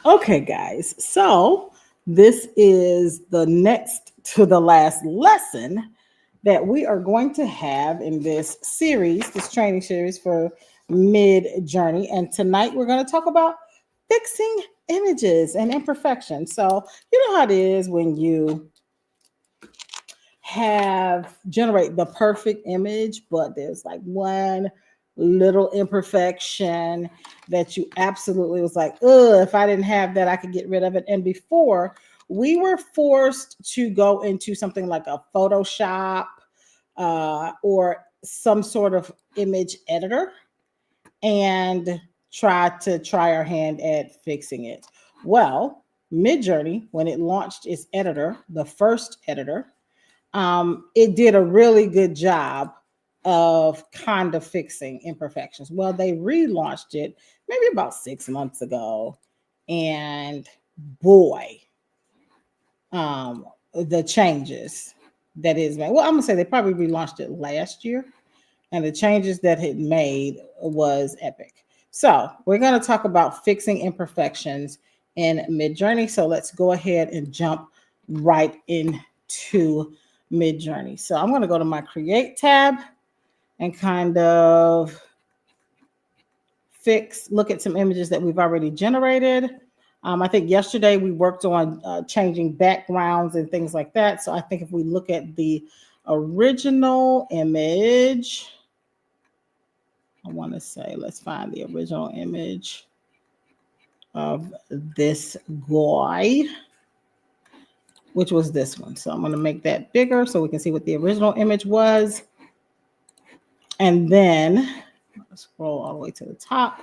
Okay, guys. So this is the next to the last lesson that we are going to have in this series, this training series for Mid Journey. And tonight we're going to talk about fixing images and imperfections. So you know how it is when you have generate the perfect image, but there's like one little imperfection that you absolutely was like, oh, if I didn't have that, I could get rid of it. And before, we were forced to go into something like a Photoshop or some sort of image editor and try our hand at fixing it. Well, Midjourney, when it launched its editor, the first editor, it did a really good job of kind of fixing imperfections. Well, they relaunched it maybe about 6 months ago, and boy, the changes that is made. Well, I'm gonna say they probably relaunched it last year, and the changes that it made was epic. So we're gonna talk about fixing imperfections in Midjourney. So let's go ahead and jump right into Midjourney. So I'm going to go to my Create tab and kind of look at some images that we've already generated. I think yesterday we worked on changing backgrounds and things like that. So I think if we look at the original image, I want to say, let's find the original image of this guy, which was this one. So I'm going to make that bigger so we can see what the original image was. And then scroll all the way to the top.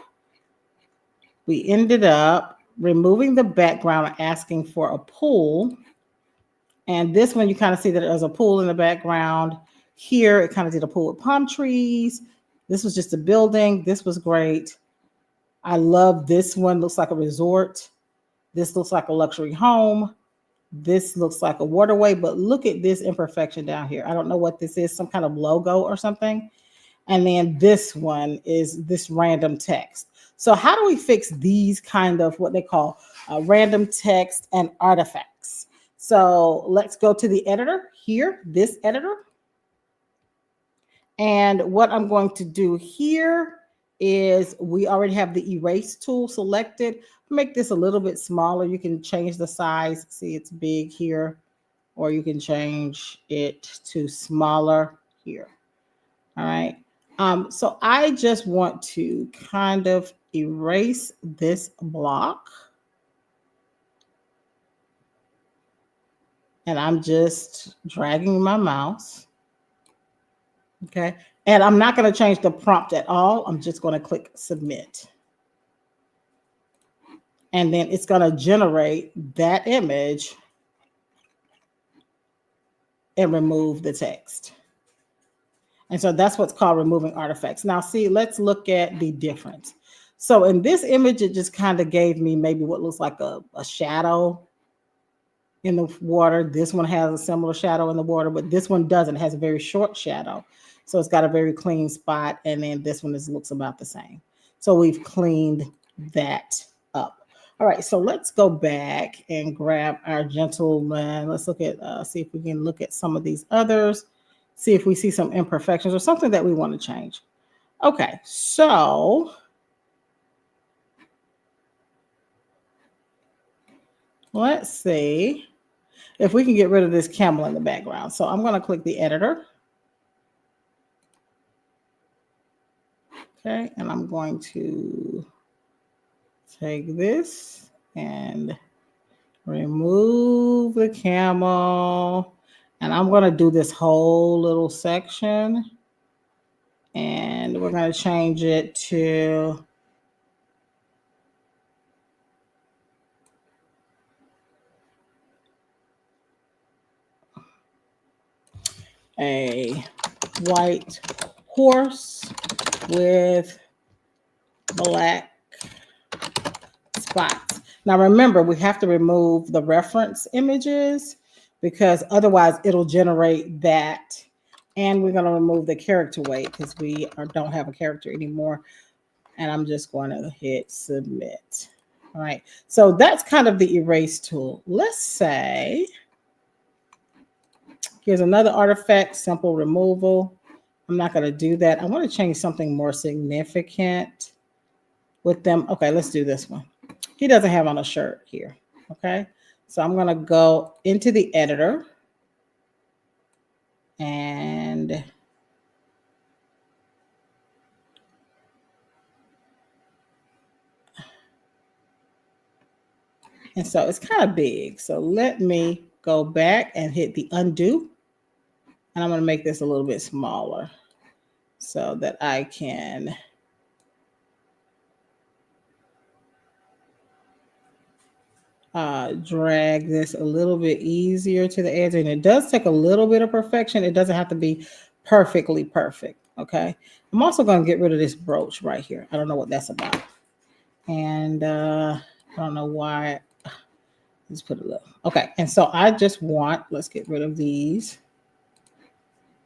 We ended up removing the background and asking for a pool. And this one, you kind of see that there's a pool in the background. Here, it kind of did a pool with palm trees. This was just a building. This was great. I love this one. Looks like a resort. This looks like a luxury home. This looks like a waterway, but look at this imperfection down here. I don't know what this is, some kind of logo or something. And then this one is this random text. So how do we fix these kind of what they call random text and artifacts? So let's go to the editor here, this editor. And what I'm going to do here is we already have the erase tool selected. Make this a little bit smaller. You can change the size. See, it's big here, or you can change it to smaller here. All right. So I just want to kind of erase this block. And I'm just dragging my mouse. Okay. And I'm not going to change the prompt at all. I'm just going to click submit. And then it's going to generate that image and remove the text. And so that's what's called removing artifacts. Now, see, let's look at the difference. So in this image, it just kind of gave me maybe what looks like a shadow in the water. This one has a similar shadow in the water, but this one doesn't. It has a very short shadow. So it's got a very clean spot. And then this one looks about the same. So we've cleaned that up. All right, so let's go back and grab our gentleman. Let's look at, see if we can look at some of these others. See if we see some imperfections or something that we want to change. Okay, so let's see if we can get rid of this camel in the background. So I'm going to click the editor. Okay, and I'm going to take this and remove the camel. And I'm going to do this whole little section. And we're going to change it to a white horse with black spots. Now remember, we have to remove the reference images because otherwise it'll generate that. And we're going to remove the character weight because we don't have a character anymore. And I'm just going to hit submit. All right, so that's kind of the erase tool. Let's say, here's another artifact, simple removal. I'm not going to do that. I want to change something more significant with them. Okay, let's do this one. He doesn't have on a shirt here. Okay, so I'm going to go into the editor and so it's kind of big. So let me go back and hit the undo. And I'm going to make this a little bit smaller so that I can drag this a little bit easier to the edge. And it does take a little bit of perfection. It doesn't have to be perfectly perfect. Okay. I'm also going to get rid of this brooch right here. I don't know what that's about. And I don't know why. Let's put it up. Okay. And so I just want, let's get rid of these.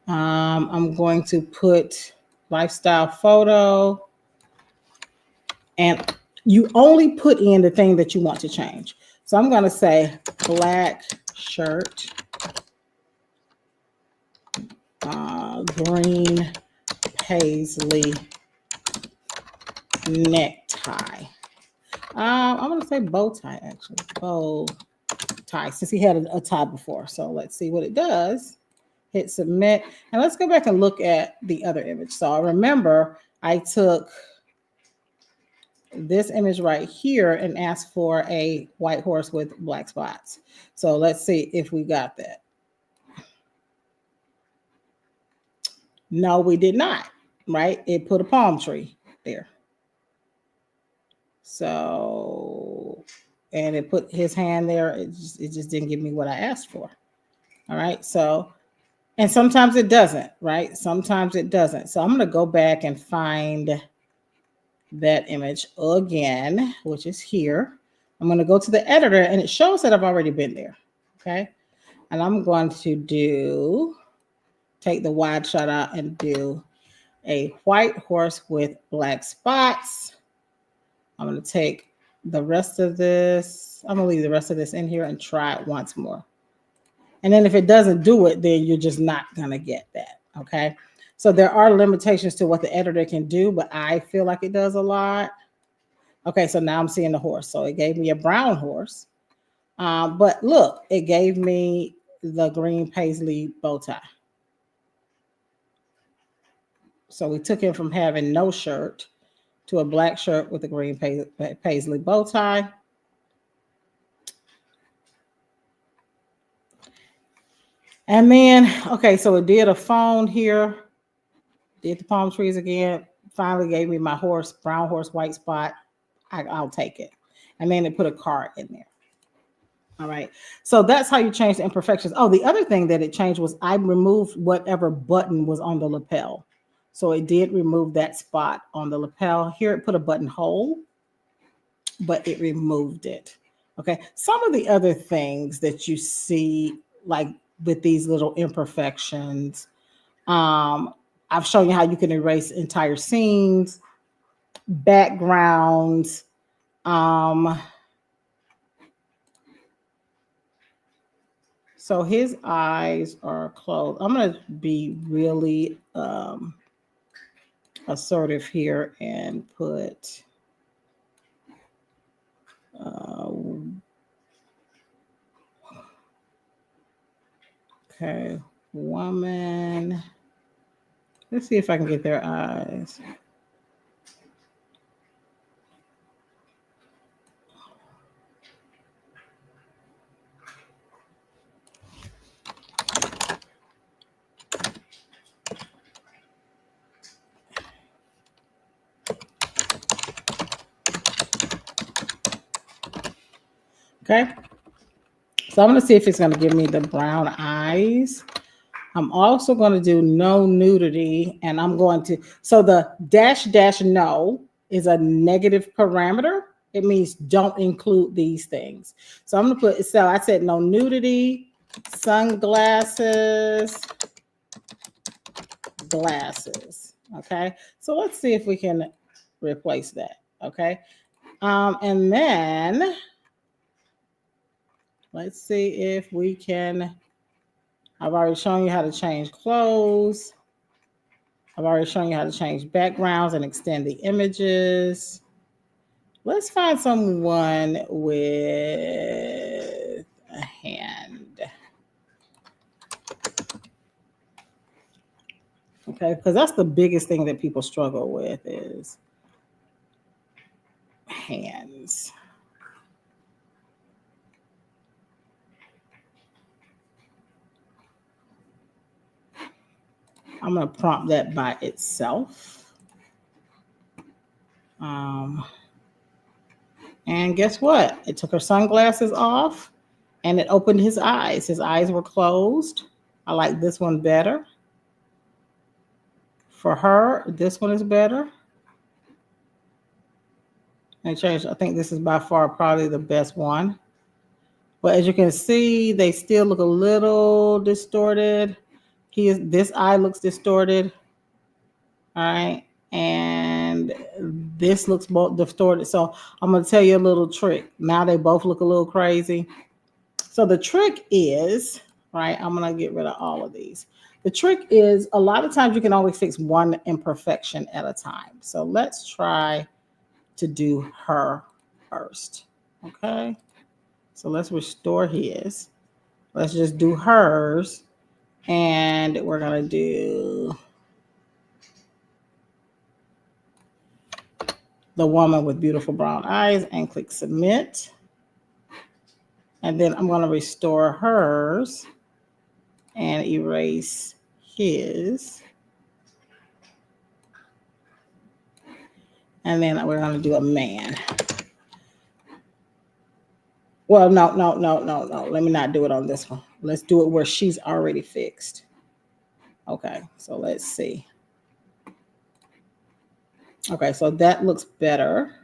I'm going to put lifestyle photo, and you only put in the thing that you want to change. So I'm going to say black shirt, green paisley necktie. I'm going to say bow tie, actually. Bow tie, since he had a tie before. So let's see what it does. Hit submit. And let's go back and look at the other image. So I remember I took this image right here and asked for a white horse with black spots. So let's see if we got that. No, we did not, right? It put a palm tree there. So, and it put his hand there. It just didn't give me what I asked for. All right. So, and sometimes it doesn't, right? Sometimes it doesn't. So I'm going to go back and find that image again, which is here. I'm going to go to the editor and it shows that I've already been there. Okay. And I'm going to take the wide shot out and do a white horse with black spots. I'm going to take the rest of this. I'm going to leave the rest of this in here and try it once more. And then if it doesn't do it, then you're just not going to get that. Okay. So there are limitations to what the editor can do, but I feel like it does a lot. Okay. So now I'm seeing the horse. So it gave me a brown horse. But look, it gave me the green paisley bow tie. So we took him from having no shirt to a black shirt with a green paisley bow tie. And then, okay, so it did a phone here, did the palm trees again, finally gave me my horse, brown horse, white spot. I'll take it. And then it put a card in there. All right. So that's how you change the imperfections. Oh, the other thing that it changed was I removed whatever button was on the lapel. So it did remove that spot on the lapel. Here it put a buttonhole, but it removed it. Okay. Some of the other things that you see, like with these little imperfections, I've shown you how you can erase entire scenes, backgrounds. So his eyes are closed. I'm going to be really assertive here and put okay, woman. Let's see if I can get their eyes. Okay. So I'm going to see if it's going to give me the brown eyes. I'm also going to do no nudity, and I'm going to, so the -- no is a negative parameter. It means don't include these things. So I'm going to put, so I said no nudity, sunglasses, glasses. Okay. So let's see if we can replace that. Okay. And then let's see if we can. I've already shown you how to change clothes. I've already shown you how to change backgrounds and extend the images. Let's find someone with a hand. Okay, because that's the biggest thing that people struggle with is hands. I'm going to prompt that by itself. And guess what? It took her sunglasses off and it opened his eyes. His eyes were closed. I like this one better. For her, this one is better. And change. I think this is by far probably the best one. But as you can see, they still look a little distorted. This eye looks distorted. All right. And this looks both distorted. So I'm going to tell you a little trick. Now they both look a little crazy. So the trick is, right, I'm going to get rid of all of these. The trick is a lot of times you can only fix one imperfection at a time. So let's try to do her first. Okay. So let's restore his. Let's just do hers. And we're going to do the woman with beautiful brown eyes and click submit. And then I'm going to restore hers and erase his. And then we're going to do a man. Well, no. Let me not do it on this one. Let's do it where she's already fixed. Okay, so let's see. Okay, so that looks better.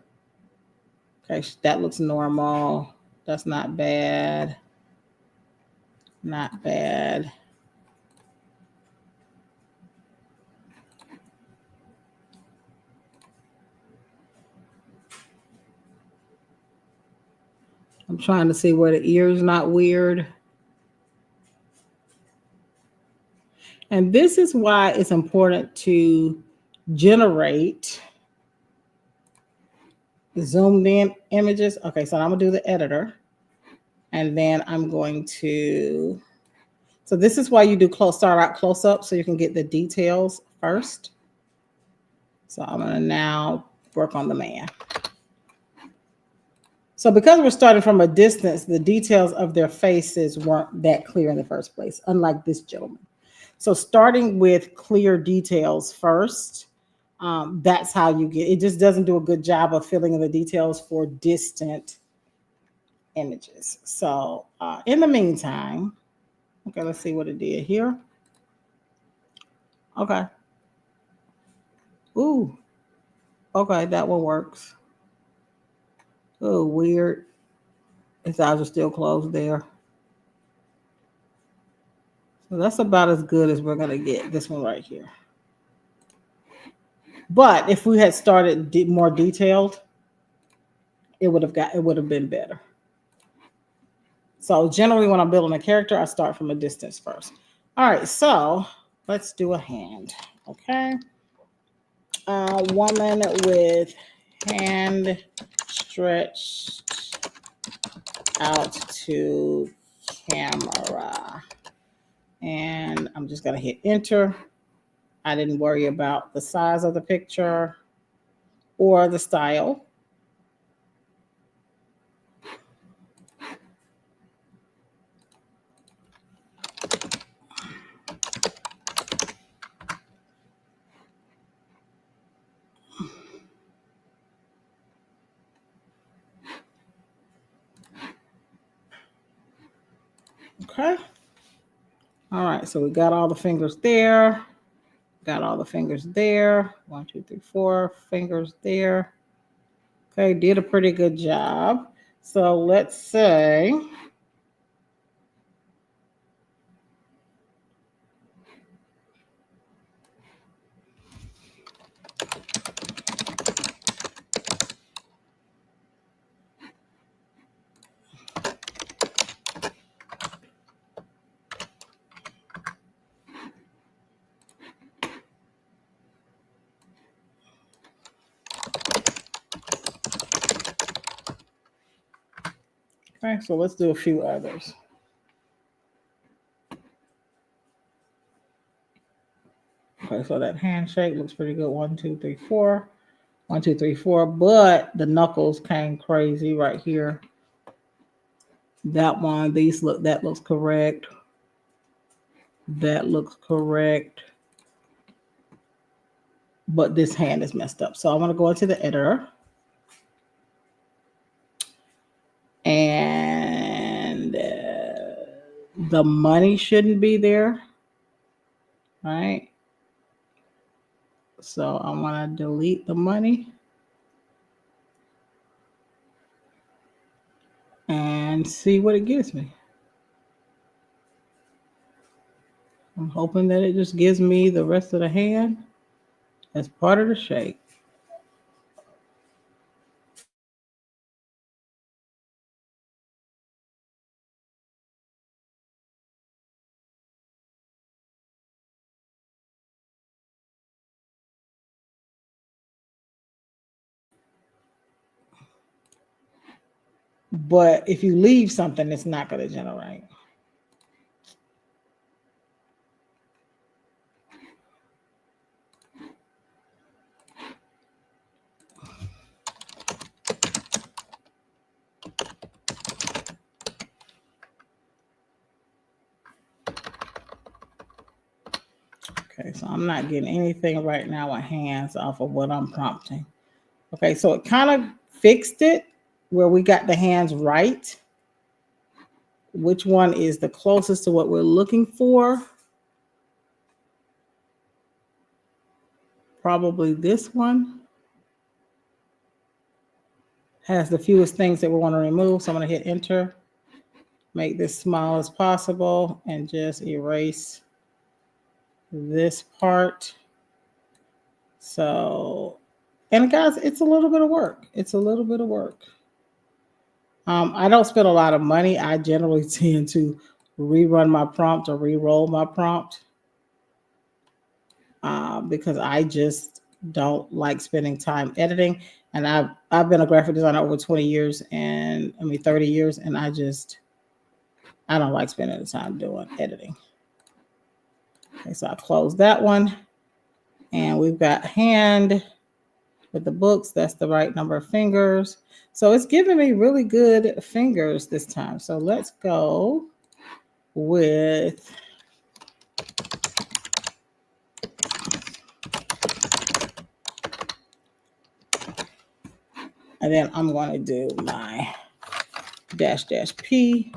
Okay, that looks normal. That's not bad. Not bad. I'm trying to see where the ear's not weird. And this is why it's important to generate zoomed in images. Okay, so I'm gonna do the editor. And then I'm going to, so this is why you do start out close up so you can get the details first. So I'm gonna now work on the man. So because we're starting from a distance, the details of their faces weren't that clear in the first place, unlike this gentleman. So starting with clear details first, that's how you get, it just doesn't do a good job of filling in the details for distant images. So in the meantime, okay, let's see what it did here. Okay. Ooh. Okay, that one works. Oh, weird. His eyes are still closed there. So that's about as good as we're gonna get. This one right here. But if we had started more detailed, it would have been better. So generally, when I'm building a character, I start from a distance first. All right, so let's do a hand. Okay. Woman with hand stretched out to camera. And I'm just going to hit enter. I didn't worry about the size of the picture or the style. Okay. All right, so we got all the fingers there. Got all the fingers there. 1, 2, 3, 4 fingers there. Okay, did a pretty good job. So let's say Okay, so let's do a few others. Okay, so that handshake looks pretty good. 1, 2, 3, 4. 1, 2, 3, 4. But the knuckles came crazy right here. That one, that looks correct. That looks correct. But this hand is messed up. So I'm going to go into the editor. And the money shouldn't be there. Right? So I'm going to delete the money. And see what it gives me. I'm hoping that it just gives me the rest of the hand as part of the shape. But if you leave something, it's not going to generate. Okay, so I'm not getting anything right now with hands off of what I'm prompting. Okay, so it kind of fixed it where we got the hands right. Which one is the closest to what we're looking for? Probably this one. Has the fewest things that we want to remove. So I'm going to hit enter. Make this small as possible and just erase this part. So, and guys, it's a little bit of work. It's a little bit of work. I don't spend a lot of money. I generally tend to rerun my prompt or re-roll my prompt because I just don't like spending time editing. And I've been a graphic designer over 20 years and 30 years, and I don't like spending the time doing editing. Okay, so I close that one. And we've got hand with the books. That's the right number of fingers. So it's giving me really good fingers this time. So let's go with and then I'm going to do my -P,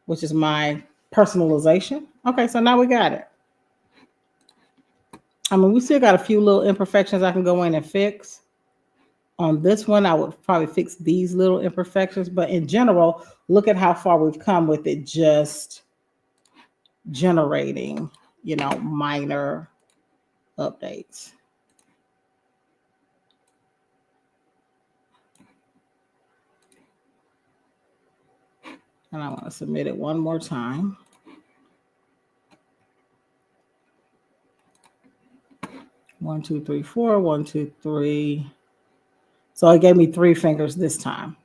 which is my personalization. Okay, so now we got it. We still got a few little imperfections I can go in and fix. On this one, I would probably fix these little imperfections, but in general, look at how far we've come with it just generating, minor updates. And I want to submit it one more time. One, two, three, four. 1, 2, 3. So it gave me 3 fingers this time.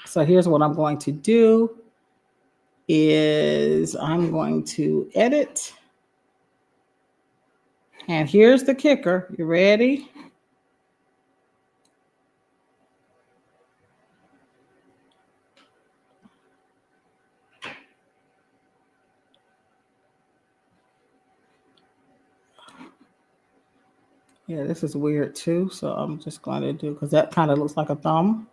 So here's what I'm going to do is I'm going to edit. And here's the kicker. You ready? Yeah, this is weird too. So I'm just going to do, because that kind of looks like a thumb.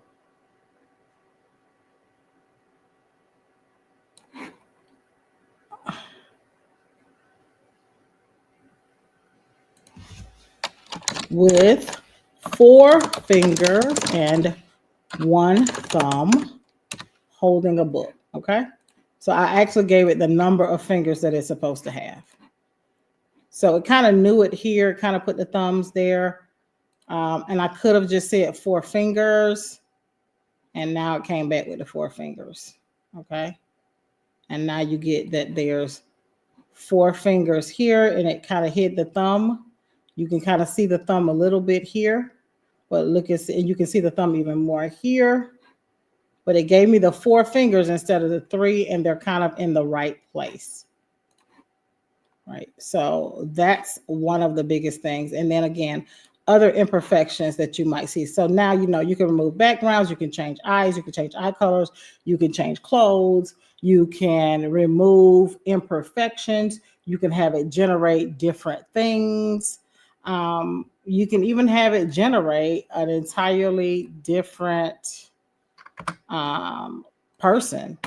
With 4 fingers and 1 thumb holding a book. Okay. So I actually gave it the number of fingers that it's supposed to have. So it kind of knew it here, kind of put the thumbs there. And I could have just said 4 fingers. And now it came back with the 4 fingers. Okay. And now you get that there's 4 fingers here, and it kind of hid the thumb. You can kind of see the thumb a little bit here, but look, and you can see the thumb even more here. but it gave me the 4 fingers instead of the 3, and they're kind of in the right place. Right. So that's one of the biggest things. And then again, other imperfections that you might see. So now, you know, you can remove backgrounds, you can change eyes, you can change eye colors, you can change clothes, you can remove imperfections, you can have it generate different things. You can even have it generate an entirely different person,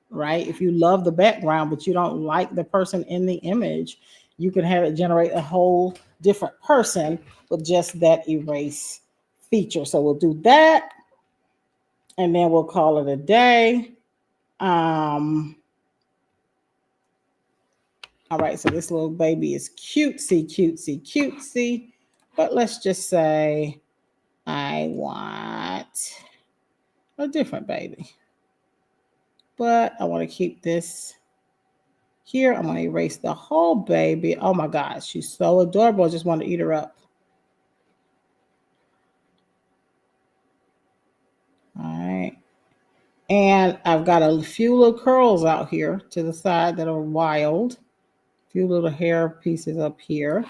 right? If you love the background, but you don't like the person in the image, you can have it generate a whole different person with just that erase feature. So we'll do that, and then we'll call it a day. All right, so this little baby is cutesy, cutesy, cutesy, but let's just say I want a different baby. But I want to keep this here. I'm going to erase the whole baby. Oh my gosh, she's so adorable. I just want to eat her up. All right. And I've got a few little curls out here to the side that are wild. A few little hair pieces up here.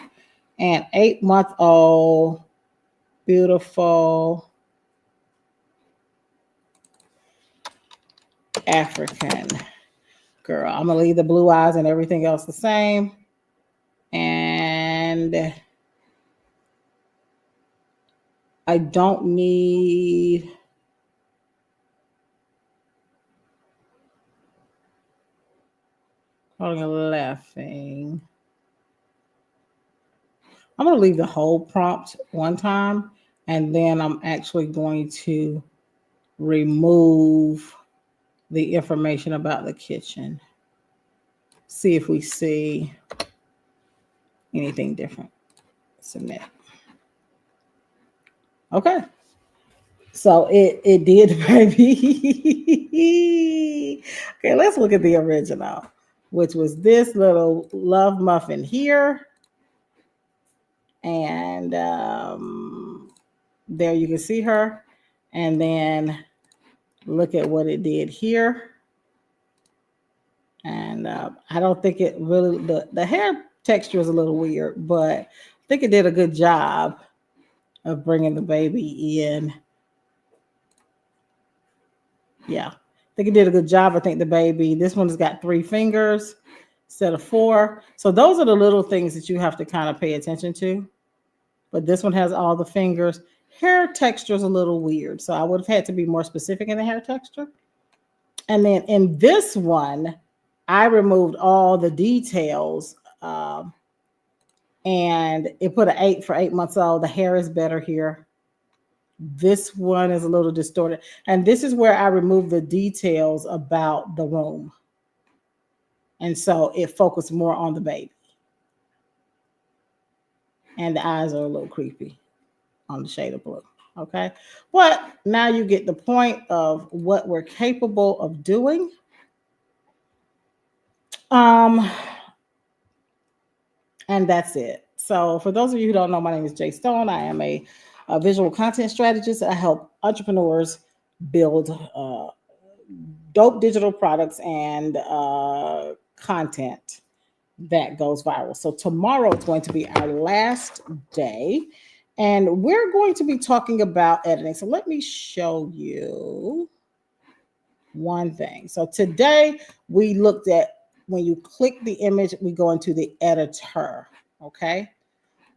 And 8-month-old, beautiful African girl. I'm going to leave the blue eyes and everything else the same. And I don't need laughing. I'm going to leave the whole prompt one time, and then I'm actually going to remove the information about the kitchen. See if we see anything different. Submit. Okay. So it did, baby. Okay, let's look at the original, which was this little love muffin here. And there you can see her. And then look at what it did here. And I don't think it really, the hair texture is a little weird, but I think it did a good job of bringing the baby in. Yeah, I think it did a good job. I think the baby, this one's got 3 fingers instead of 4. So those are the little things that you have to kind of pay attention to. But this one has all the fingers. Hair texture is a little weird. So I would have had to be more specific in the hair texture. And then in this one, I removed all the details. And it put an 8 for 8 months old. The hair is better here. This one is a little distorted. And this is where I removed the details about the room. And so it focused more on the baby. And the eyes are a little creepy on the shade of blue. Okay. But now you get the point of what we're capable of doing. And that's it. So for those of you who don't know, my name is Jay Stone. I am a visual content strategist. I help entrepreneurs build dope digital products and content that goes viral. So tomorrow is going to be our last day, and we're going to be talking about editing. So let me show you one thing. So today we looked at when you click the image, we go into the editor. Okay.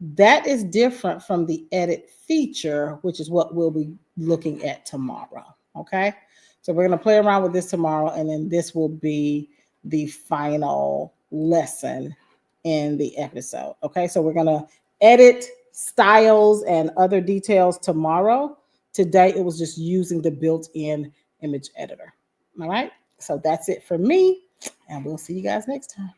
That is different from the edit feature, which is what we'll be looking at tomorrow. Okay. So we're going to play around with this tomorrow, and then this will be the final lesson in the episode. Okay. So we're going to edit styles and other details tomorrow. Today, it was just using the built-in image editor. All right. So that's it for me, and we'll see you guys next time.